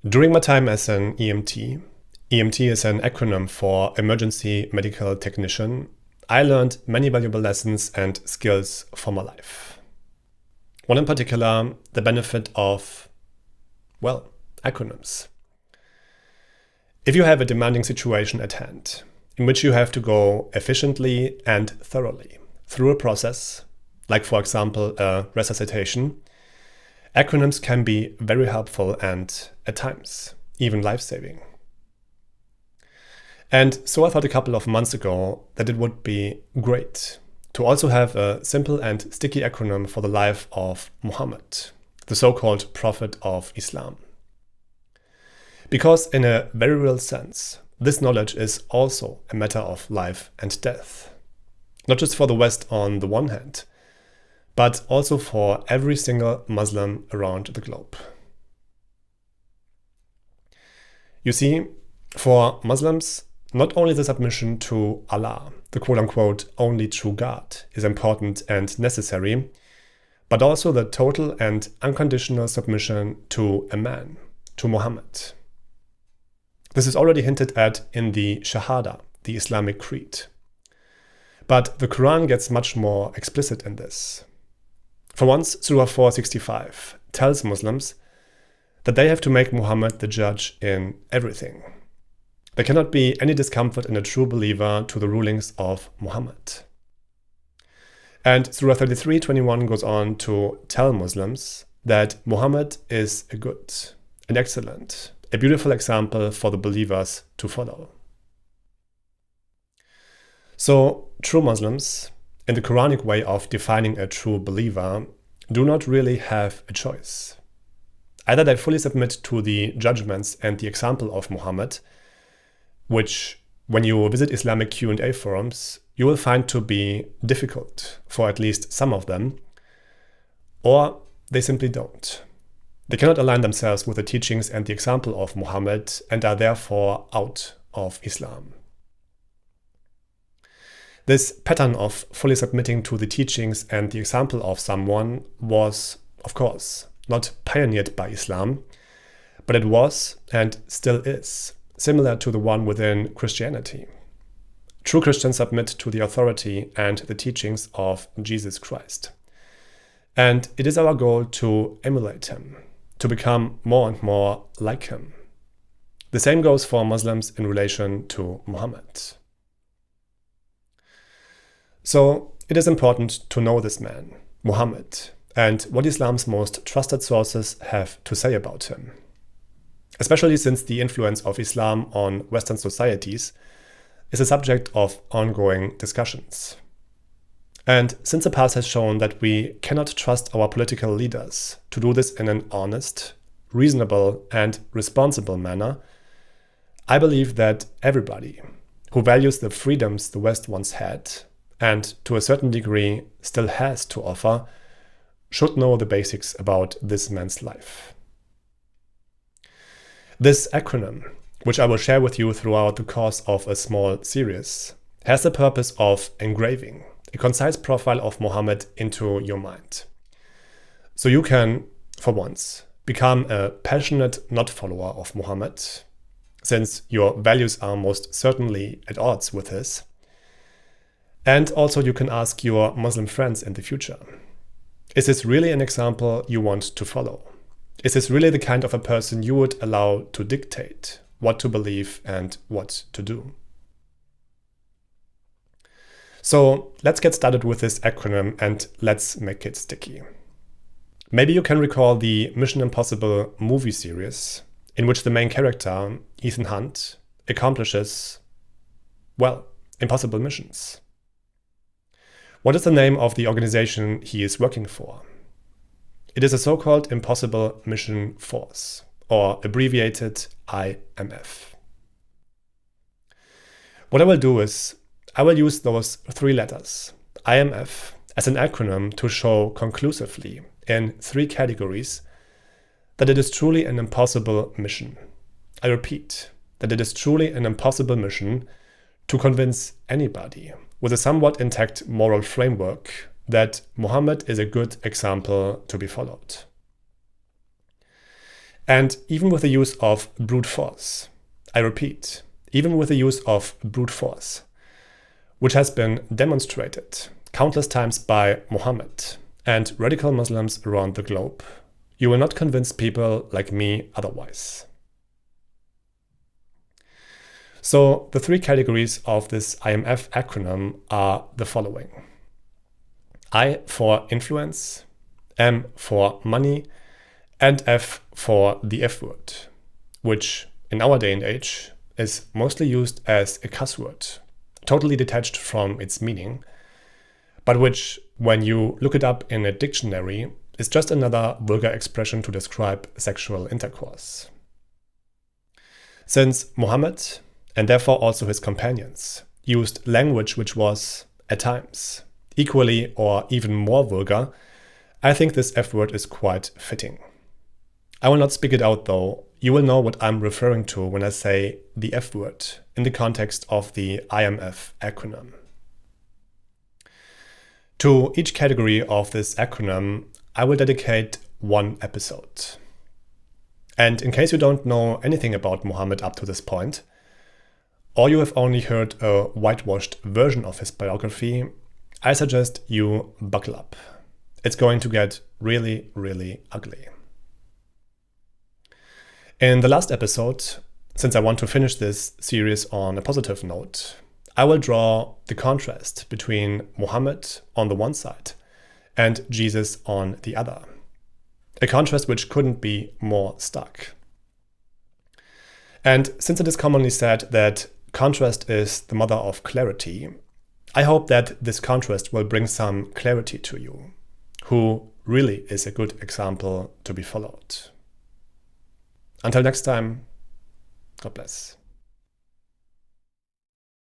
During my time as an EMT, EMT is an acronym for Emergency Medical Technician, I learned many valuable lessons and skills for my life. One in particular, the benefit of, acronyms. If you have a demanding situation at hand, in which you have to go efficiently and thoroughly through a process, like for example a resuscitation, acronyms can be very helpful and, at times, even life-saving. And so I thought a couple of months ago that it would be great to also have a simple and sticky acronym for the life of Muhammad, the so-called Prophet of Islam. Because in a very real sense, this knowledge is also a matter of life and death. Not just for the West on the one hand, but also for every single Muslim around the globe. You see, for Muslims, not only the submission to Allah, the quote-unquote only true God, is important and necessary, but also the total and unconditional submission to a man, to Muhammad. This is already hinted at in the Shahada, the Islamic creed. But the Quran gets much more explicit in this. For once, Surah 465 tells Muslims that they have to make Muhammad the judge in everything. There cannot be any discomfort in a true believer to the rulings of Muhammad. And Surah 33:21 goes on to tell Muslims that Muhammad is a good, an excellent, a beautiful example for the believers to follow. So, true Muslims, in the Quranic way of defining a true believer, do not really have a choice. Either they fully submit to the judgments and the example of Muhammad, which, when you visit Islamic Q&A forums, you will find to be difficult for at least some of them, or they simply don't. They cannot align themselves with the teachings and the example of Muhammad and are therefore out of Islam. This pattern of fully submitting to the teachings and the example of someone was, of course, not pioneered by Islam, but it was, and still is, similar to the one within Christianity. True Christians submit to the authority and the teachings of Jesus Christ. And it is our goal to emulate him, to become more and more like him. The same goes for Muslims in relation to Muhammad. So it is important to know this man, Muhammad, and what Islam's most trusted sources have to say about him. Especially since the influence of Islam on Western societies is a subject of ongoing discussions. And since the past has shown that we cannot trust our political leaders to do this in an honest, reasonable, and responsible manner, I believe that everybody who values the freedoms the West once had, and to a certain degree still has to offer, should know the basics about this man's life. This acronym, which I will share with you throughout the course of a small series, has the purpose of engraving a concise profile of Muhammad into your mind. So you can, for once, become a passionate not-follower of Muhammad, since your values are most certainly at odds with his. And also you can ask your Muslim friends in the future, is this really an example you want to follow? Is this really the kind of a person you would allow to dictate what to believe and what to do? So let's get started with this acronym and let's make it sticky. Maybe you can recall the Mission Impossible movie series, in which the main character, Ethan Hunt, accomplishes, impossible missions. What is the name of the organization he is working for? It is a so-called Impossible Mission Force, or abbreviated IMF. What I will do is, I will use those three letters, IMF, as an acronym to show conclusively, in three categories, that it is truly an impossible mission. I repeat, that it is truly an impossible mission to convince anybody with a somewhat intact moral framework that Muhammad is a good example to be followed. And even with the use of brute force, I repeat, even with the use of brute force, which has been demonstrated countless times by Muhammad and radical Muslims around the globe, you will not convince people like me otherwise. So the three categories of this IMF acronym are the following. I for influence, M for money, and F for the F word, which in our day and age is mostly used as a cuss word, totally detached from its meaning, but which, when you look it up in a dictionary, is just another vulgar expression to describe sexual intercourse. Since Muhammad, and therefore also his companions, used language which was, at times, equally or even more vulgar, I think this F word is quite fitting. I will not speak it out though. You will know what I'm referring to when I say the F word in the context of the IMF acronym. To each category of this acronym, I will dedicate one episode. And in case you don't know anything about Muhammad up to this point, or you have only heard a whitewashed version of his biography, I suggest you buckle up. It's going to get really, really ugly. In the last episode, since I want to finish this series on a positive note, I will draw the contrast between Muhammad on the one side and Jesus on the other. A contrast which couldn't be more stark. And since it is commonly said that contrast is the mother of clarity, I hope that this contrast will bring some clarity to you, who really is a good example to be followed. Until next time, God bless.